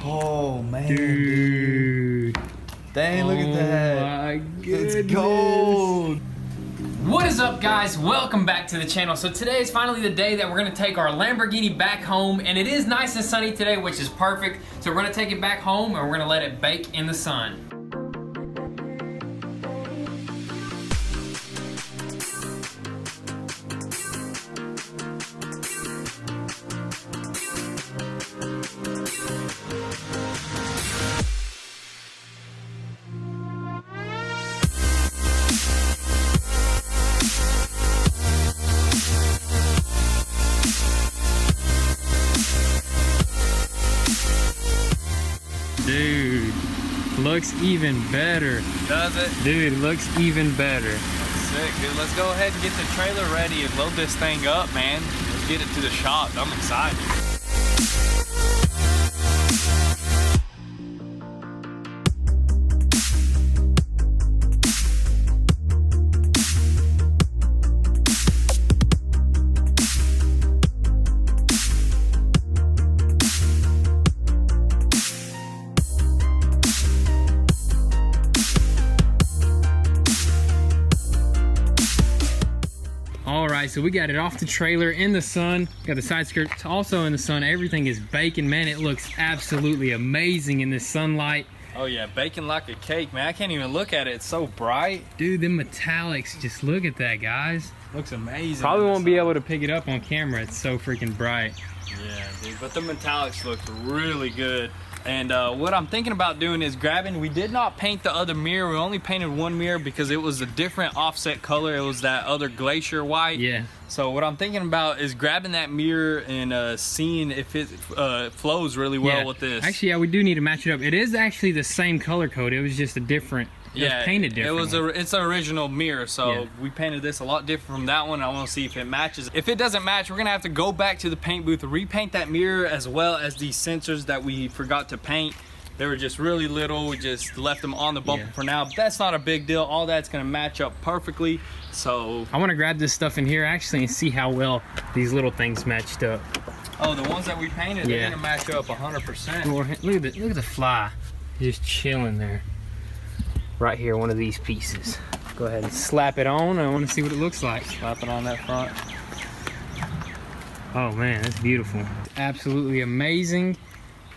Oh man, dude. Dang, look at that. Oh my goodness. It's gold. What is up, guys? Welcome back to the channel. So today is finally the day that we're gonna take our Lamborghini back home, and it is nice and sunny today, which is perfect. So we're gonna take it back home and we're gonna let it bake in the sun. Dude, looks even better. Does it? Dude, looks even better. Sick, dude. Let's go ahead and get the trailer ready and load this thing up, man. Let's get it to the shop. I'm excited. Alright, so we got it off the trailer in the sun. Got the side skirts also in the sun. Everything is baking, man. It looks absolutely amazing in this sunlight. Oh yeah, baking like a cake, man. I can't even look at it. It's so bright. Dude, them metallics, just look at that, guys. Looks amazing. Probably won't be able to pick it up on camera. It's so freaking bright. Yeah, dude, but the metallics look really good. And what I'm thinking about doing is grabbing, we did not paint the other mirror. We only painted one mirror because it was a different offset color. It was that other glacier white. Yeah. So what I'm thinking about is grabbing that mirror and seeing if it flows really well with this. Actually, yeah, we do need to match it up. It is actually the same color code. It was just a different, it was painted different. It's an original mirror, so we painted this a lot different from that one. I want to see if it matches. If it doesn't match, we're gonna have to go back to the paint booth, repaint that mirror as well as these sensors that we forgot to paint. They were just really little. We just left them on the bumper for now, but that's not a big deal. All that's gonna match up perfectly. So I want to grab this stuff in here actually and see how well these little things matched up. Oh, the ones that we painted, they're gonna match up 100%. Look at the fly, just chilling there. Right here, one of these pieces. Go ahead and slap it on. I want to see what it looks like. Slap it on that front. Oh man, that's beautiful. It's absolutely amazing.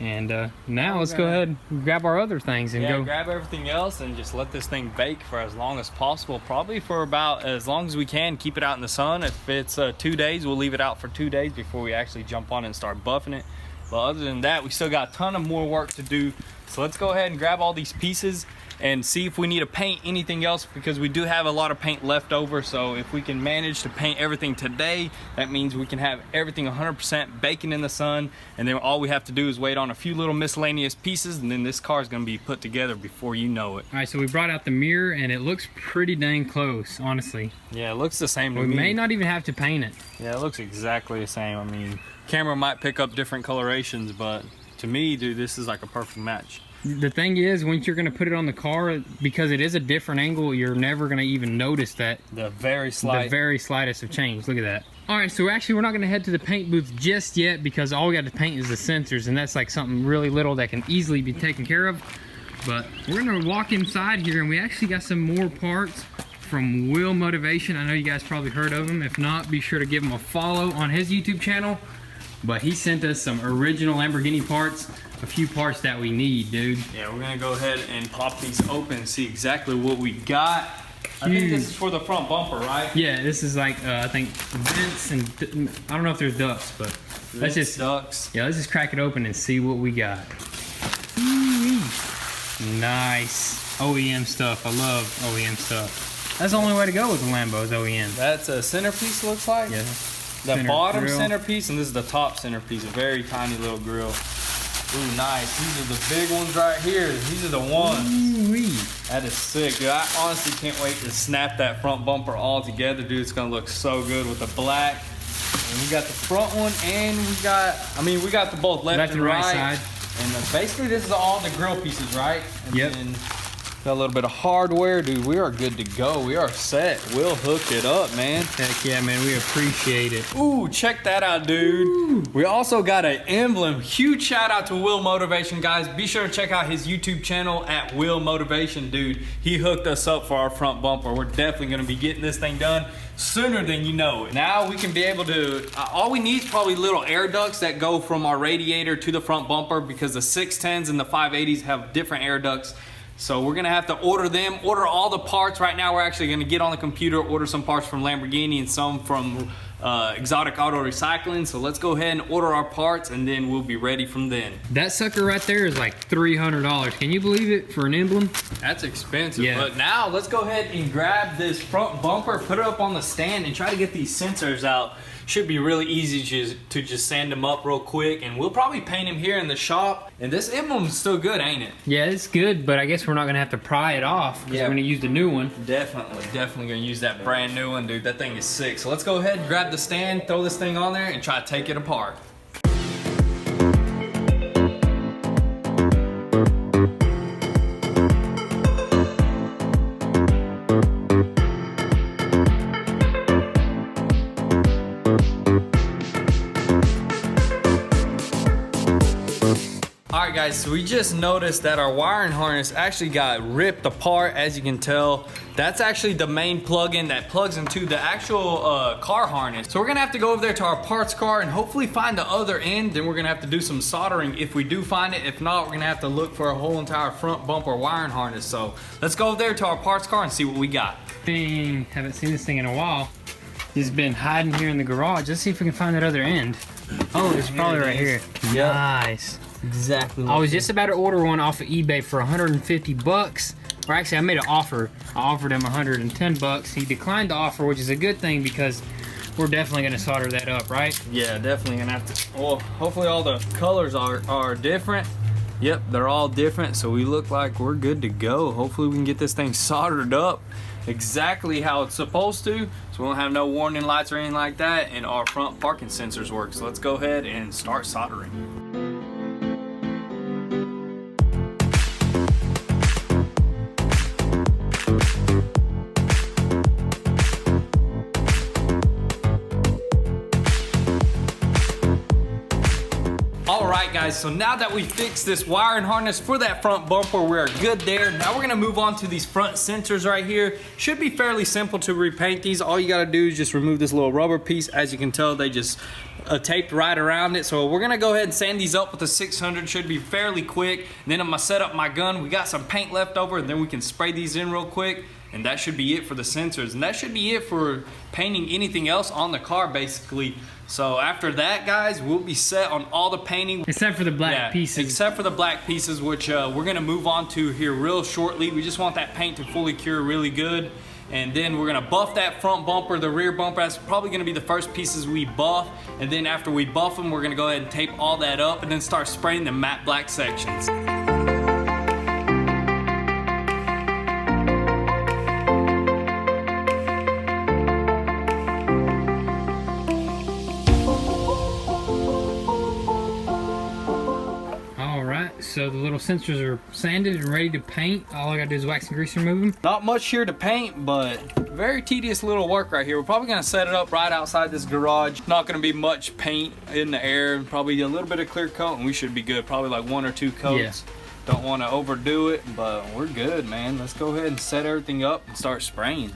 And now let's go ahead and grab our other things and go. Grab everything else and just let this thing bake for as long as possible. Probably for about as long as we can. Keep it out in the sun. If it's 2 days, we'll leave it out for 2 days before we actually jump on it and start buffing it. But other than that, we still got a ton of more work to do. So let's go ahead and grab all these pieces and see if we need to paint anything else, because we do have a lot of paint left over. So if we can manage to paint everything today, that means we can have everything 100% baking in the sun, and then all we have to do is wait on a few little miscellaneous pieces, and then this car is going to be put together before you know it. All right, so we brought out the mirror and it looks pretty dang close, honestly. Yeah, it looks the same to me. We may not even have to paint it. Yeah, it looks exactly the same. I mean, camera might pick up different colorations, but to me, dude, this is like a perfect match. The thing is, once you're going to put it on the car, because it is a different angle, you're never going to even notice that. The very slightest of change. Look at that. All right, so actually we're not going to head to the paint booth just yet, because all we got to paint is the sensors, and that's like something really little that can easily be taken care of. But we're going to walk inside here, and we actually got some more parts from Will Motivation. I know you guys probably heard of him. If not, be sure to give him a follow on his YouTube channel. But he sent us some original Lamborghini parts, a few parts that we need, dude. Yeah, we're gonna go ahead and pop these open and see exactly what we got. I think this is for the front bumper, right? Yeah, this is like, I think vents and, I don't know if there's ducts, but let's just crack it open and see what we got. Nice OEM stuff. I love OEM stuff. That's the only way to go with the Lambos, OEM. That's a centerpiece, looks like? Yeah. The bottom centerpiece, and this is the top centerpiece, a very tiny little grill. Ooh, nice. These are the big ones right here. These are the ones. That is sick, dude. I honestly can't wait to snap that front bumper all together, dude. It's gonna look so good with the black. And we got the front one, and we got the both left and right side. And basically, this is all the grill pieces, right? And then Got a little bit of hardware, dude. We are good to go. We are set. We'll hook it up, man. Heck yeah, man. We appreciate it. Ooh, check that out, dude. Ooh. We also got an emblem. Huge shout out to Will Motivation, guys. Be sure to check out his YouTube channel at Will Motivation, dude. He hooked us up for our front bumper. We're definitely gonna be getting this thing done sooner than you know it. Now we can be able to, all we need is probably little air ducts that go from our radiator to the front bumper, because the 610s and the 580s have different air ducts. So we're gonna have to order them, order all the parts. Right now we're actually gonna get on the computer, order some parts from Lamborghini and some from Exotic Auto Recycling. So let's go ahead and order our parts, and then we'll be ready from then. That sucker right there is like $300. Can you believe it, for an emblem? That's expensive. Yeah. But now let's go ahead and grab this front bumper, put it up on the stand, and try to get these sensors out. Should be really easy to just sand them up real quick, and we'll probably paint them here in the shop. And this emblem's still good, ain't it? Yeah, it's good, but I guess we're not gonna have to pry it off, because we're gonna use the new one. Definitely gonna use that brand new one, dude. That thing is sick. So let's go ahead and grab the stand, throw this thing on there, and try to take it apart. Alright guys, so we just noticed that our wiring harness actually got ripped apart. As you can tell, that's actually the main plug-in that plugs into the actual car harness. So we're gonna have to go over there to our parts car and hopefully find the other end. Then we're gonna have to do some soldering if we do find it. If not, we're gonna have to look for a whole entire front bumper wiring harness. So let's go over there to our parts car and see what we got. Dang, haven't seen this thing in a while. It's been hiding here in the garage. Let's see if we can find that other end. Oh, it's probably right here. Yep. Nice. Exactly. I was just about to order one off of eBay for 150 bucks. Or actually, I made an offer. I offered him 110 bucks. He declined the offer, which is a good thing because we're definitely gonna solder that up, right? Yeah, definitely gonna have to. Well, hopefully all the colors are different. Yep, they're all different, so we look like we're good to go. Hopefully we can get this thing soldered up exactly how it's supposed to, so we won't have no warning lights or anything like that, and our front parking sensors work. So let's go ahead and start soldering. Alright guys, so now that we fixed this wiring harness for that front bumper, we're good there. Now we're gonna move on to these front sensors right here. Should be fairly simple to repaint these. All you gotta do is just remove this little rubber piece. As you can tell, they just taped right around it. So we're gonna go ahead and sand these up with the 600. Should be fairly quick. And then I'm gonna set up my gun. We got some paint left over, and then we can spray these in real quick. And that should be it for the sensors. And that should be it for painting anything else on the car, basically. So after that, guys, we'll be set on all the painting. Except for the black pieces. Except for the black pieces, which we're gonna move on to here real shortly. We just want that paint to fully cure really good. And then we're gonna buff that front bumper, the rear bumper. That's probably gonna be the first pieces we buff. And then after we buff them, we're gonna go ahead and tape all that up and then start spraying the matte black sections. So the little sensors are sanded and ready to paint. All I gotta do is wax and grease and remove them. Not much here to paint, but very tedious little work right here. We're probably gonna set it up right outside this garage. Not gonna be much paint in the air, probably a little bit of clear coat, and we should be good. Probably like 1 or 2 coats. Yeah. Don't wanna overdo it, but we're good, man. Let's go ahead and set everything up and start spraying.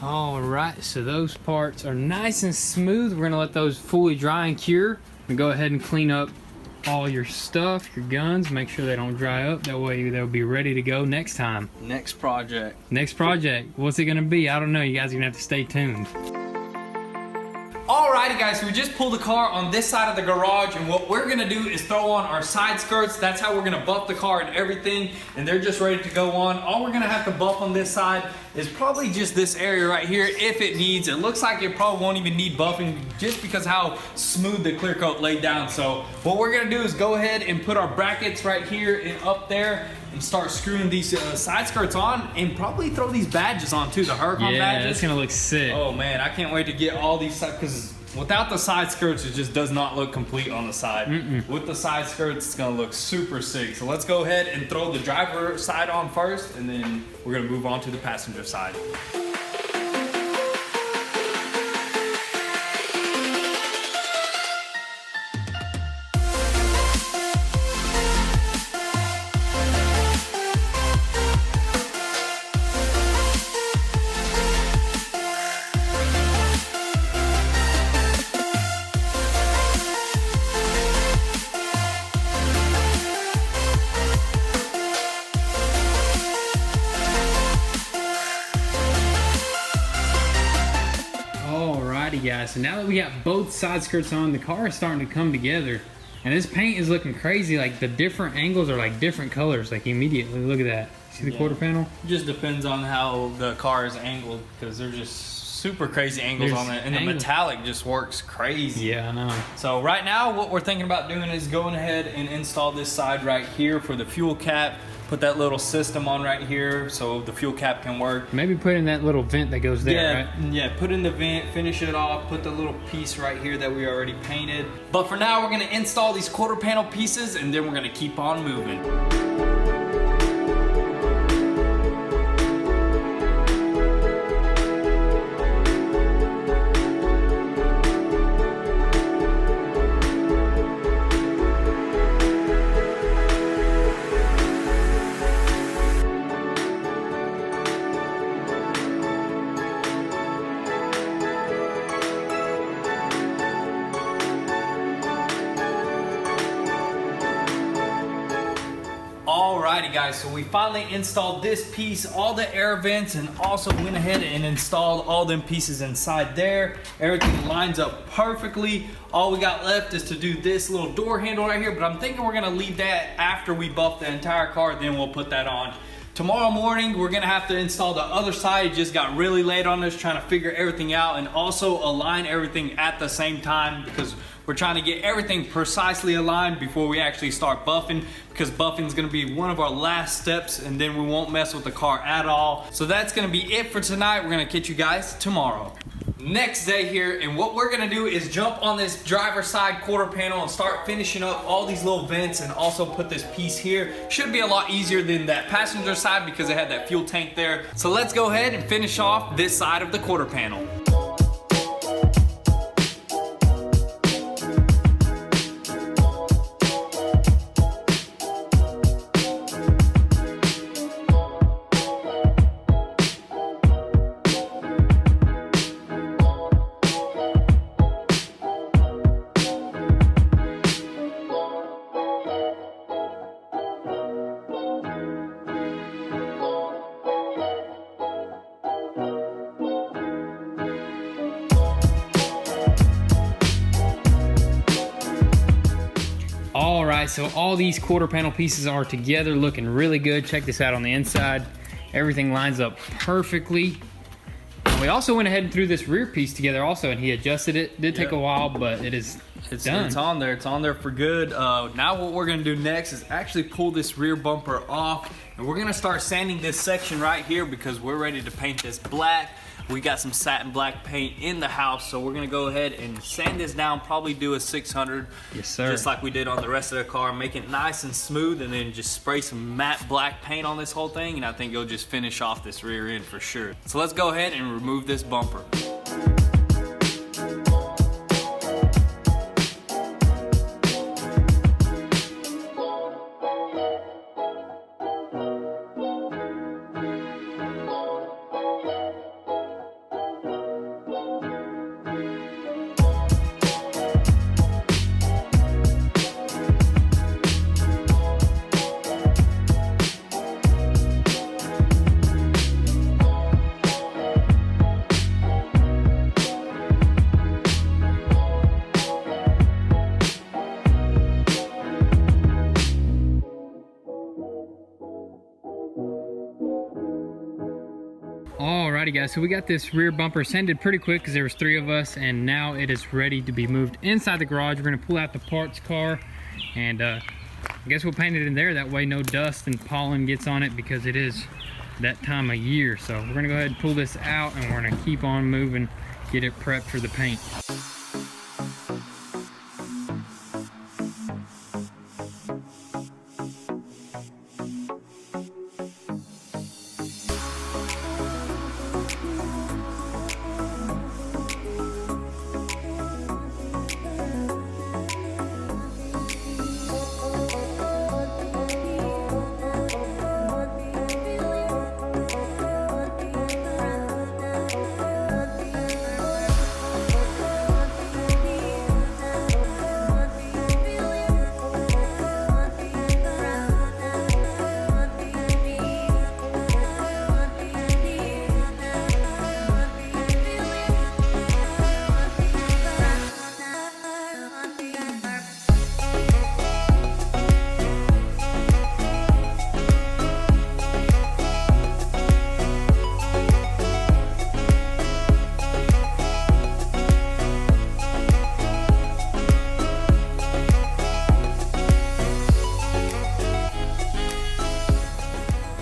Alright, so those parts are nice and smooth. We're gonna let those fully dry and cure. And go ahead and clean up all your stuff, your guns, make sure they don't dry up. That way they'll be ready to go next time. Next project. Next project. What's it gonna be? I don't know. You guys are gonna have to stay tuned. Alright Alrighty guys, so we just pulled the car on this side of the garage, and what we're gonna do is throw on our side skirts. That's how we're gonna buff the car and everything, and they're just ready to go on. All we're gonna have to buff on this side is probably just this area right here if it needs. It looks like it probably won't even need buffing just because how smooth the clear coat laid down. So what we're gonna do is go ahead and put our brackets right here and up there and start screwing these side skirts on, and probably throw these badges on too, the Huracan badges. Yeah, that's gonna look sick. Oh man, I can't wait to get all these, because without the side skirts, it just does not look complete on the side. With the side skirts, it's gonna look super sick. So let's go ahead and throw the driver side on first, and then we're gonna move on to the passenger side. Guys, so now that we got both side skirts on, the car is starting to come together, and this paint is looking crazy. Like the different angles are like different colors, like immediately. Look at that. See the quarter panel? It just depends on how the car is angled, because they're just super crazy angles on it, and the metallic just works crazy. Yeah, I know. So right now what we're thinking about doing is going ahead and install this side right here for the fuel cap. Put that little system on right here so the fuel cap can work. Maybe put in that little vent that goes there, right? Yeah, put in the vent, finish it off, put the little piece right here that we already painted. But for now, we're gonna install these quarter panel pieces, and then we're gonna keep on moving. Alrighty guys, so we finally installed this piece, all the air vents, and also went ahead and installed all them pieces inside there. Everything lines up perfectly. All we got left is to do this little door handle right here, but I'm thinking we're gonna leave that after we buff the entire car, then we'll put that on. Tomorrow morning, we're gonna have to install the other side. It just got really late on us trying to figure everything out and also align everything at the same time, because we're trying to get everything precisely aligned before we actually start buffing, because buffing is gonna be one of our last steps, and then we won't mess with the car at all. So that's gonna be it for tonight. We're gonna catch you guys tomorrow. Next day here, and what we're gonna do is jump on this driver side quarter panel and start finishing up all these little vents, and also put this piece here. Should be a lot easier than that passenger side because it had that fuel tank there. So let's go ahead and finish off this side of the quarter panel. Alright, so all these quarter panel pieces are together, looking really good. Check this out on the inside. Everything lines up perfectly. And we also went ahead and threw this rear piece together also, and he adjusted it. Did take a while, but it's done. It's on there. It's on there for good. Now what we're gonna do next is actually pull this rear bumper off, and we're gonna start sanding this section right here because we're ready to paint this black. We got some satin black paint in the house, so we're gonna go ahead and sand this down, probably do a 600. Yes, sir. Just like we did on the rest of the car, make it nice and smooth, and then just spray some matte black paint on this whole thing, and I think it'll just finish off this rear end for sure. So let's go ahead and remove this bumper. Alrighty guys, so we got this rear bumper sanded pretty quick because there was 3 of us, and now it is ready to be moved inside the garage. We're gonna pull out the parts car, and I guess we'll paint it in there. That way no dust and pollen gets on it because it is that time of year. So we're gonna go ahead and pull this out, and we're gonna keep on moving, get it prepped for the paint.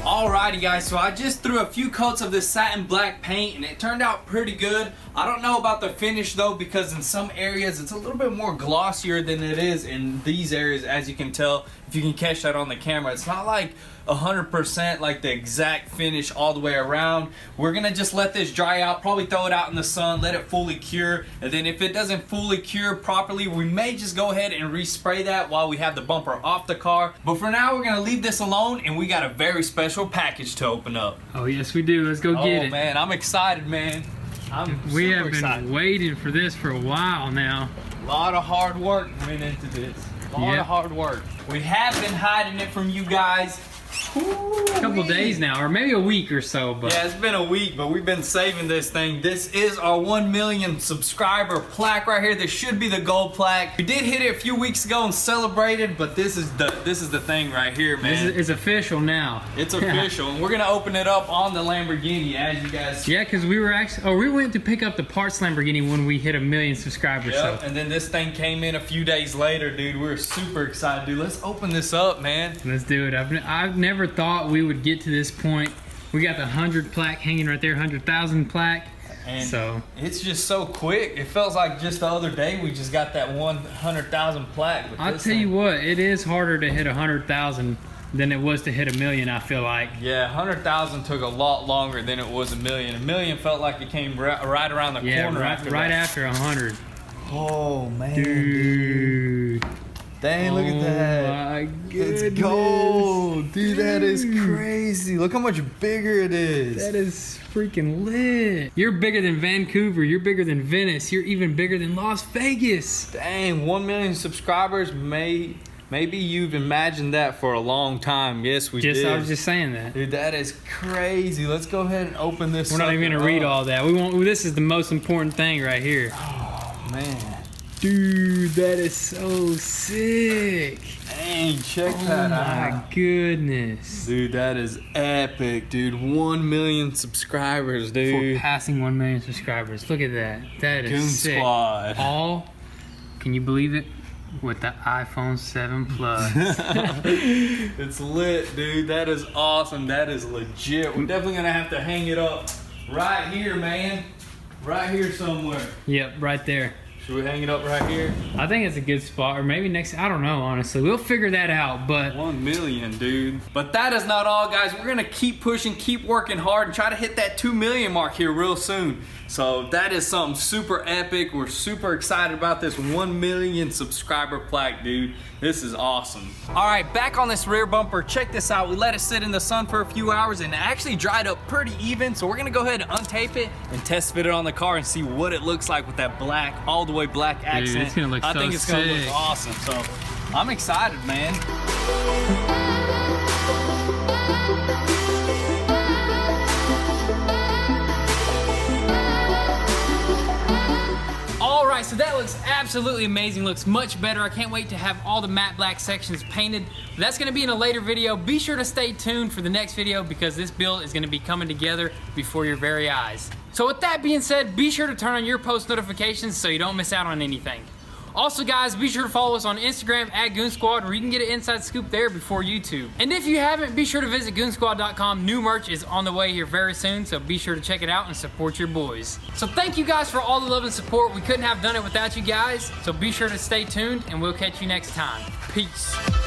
Alrighty guys, so I just threw a few coats of this satin black paint and it turned out pretty good. I don't know about the finish though, because in some areas it's a little bit more glossier than it is in these areas, as you can tell if you can catch that on the camera. It's not like 100% like the exact finish all the way around. We're gonna just let this dry out, probably throw it out in the sun, let it fully cure, and then if it doesn't fully cure properly, we may just go ahead and respray that while we have the bumper off the car. But for now, we're gonna leave this alone, and we got a very special package to open up. Oh yes we do, let's go get it. Oh man, I'm excited, man. We have been excited. waiting for this for a while now. A lot of hard work went into this. A lot of hard work. We have been hiding it from you guys. A couple days now, or maybe a week or so. But yeah, it's been a week, but we've been saving this thing. This is our 1 million subscriber plaque right here. This should be the gold plaque. We did hit it a few weeks ago and celebrated, but this is the thing right here, man. This is official now. It's official, and we're gonna open it up on the Lamborghini, as you guys. Yeah, because we were actually, we went to pick up the parts Lamborghini when we hit 1 million subscribers. Yep, so. and then this thing came in a few days later, dude. We're super excited, dude. Let's open this up, man. Let's do it. I've never thought we would get to this point. We got the 100 plaque hanging right there, 100,000 plaque. And so it's just so quick. It feels like just the other day we just got that 100,000 plaque. I'll tell you what, it is harder to hit 100,000 than it was to hit 1 million, I feel like. Yeah, 100,000 took a lot longer than it was 1 million. 1 million felt like it came right around the corner right after 100. Oh man, dude. Dang, look at that. Oh my goodness. It's gold. Dude, that is crazy. Look how much bigger it is. That is freaking lit. You're bigger than Vancouver. You're bigger than Venice. You're even bigger than Las Vegas. Dang, 1 million subscribers. Maybe you've imagined that for a long time. Yes, we did. I was just saying that. Dude, that is crazy. Let's go ahead and open this. We're not even gonna read all that. We won't. This is the most important thing right here. Oh man. Dude, that is so sick. Dang, check that out. Oh my goodness. Dude, that is epic, dude. 1 million subscribers, dude. For passing 1 million subscribers. Look at that. That is Goon sick. Squad. All, can you believe it? With the iPhone 7 Plus. It's lit, dude. That is awesome. That is legit. We're definitely gonna have to hang it up right here, man. Right here somewhere. Yep, right there. Should we hang it up right here? I think it's a good spot, or maybe next, I don't know, honestly. We'll figure that out, but 1 million, dude. But that is not all, guys. We're gonna keep pushing, keep working hard, and try to hit that 2 million mark here real soon. So that is something super epic. We're super excited about this 1 million subscriber plaque, dude. This is awesome. All right, back on this rear bumper. Check this out. We let it sit in the sun for a few hours and it actually dried up pretty even. So we're gonna go ahead and untape it and test fit it on the car and see what it looks like with that black, all the way black accent. Dude, it's gonna look I so think it's gonna sick. look awesome. So I'm excited, man. All right, so that looks absolutely absolutely amazing, looks much better. I can't wait to have all the matte black sections painted. That's gonna be in a later video. Be sure to stay tuned for the next video because this build is gonna be coming together before your very eyes. So with that being said, be sure to turn on your post notifications so you don't miss out on anything. Also guys, be sure to follow us on Instagram at Goon Squad where you can get an inside scoop there before YouTube. And if you haven't, be sure to visit goonsquad.com. New merch is on the way here very soon, so be sure to check it out and support your boys. So thank you guys for all the love and support. We couldn't have done it without you guys, so be sure to stay tuned and we'll catch you next time. Peace.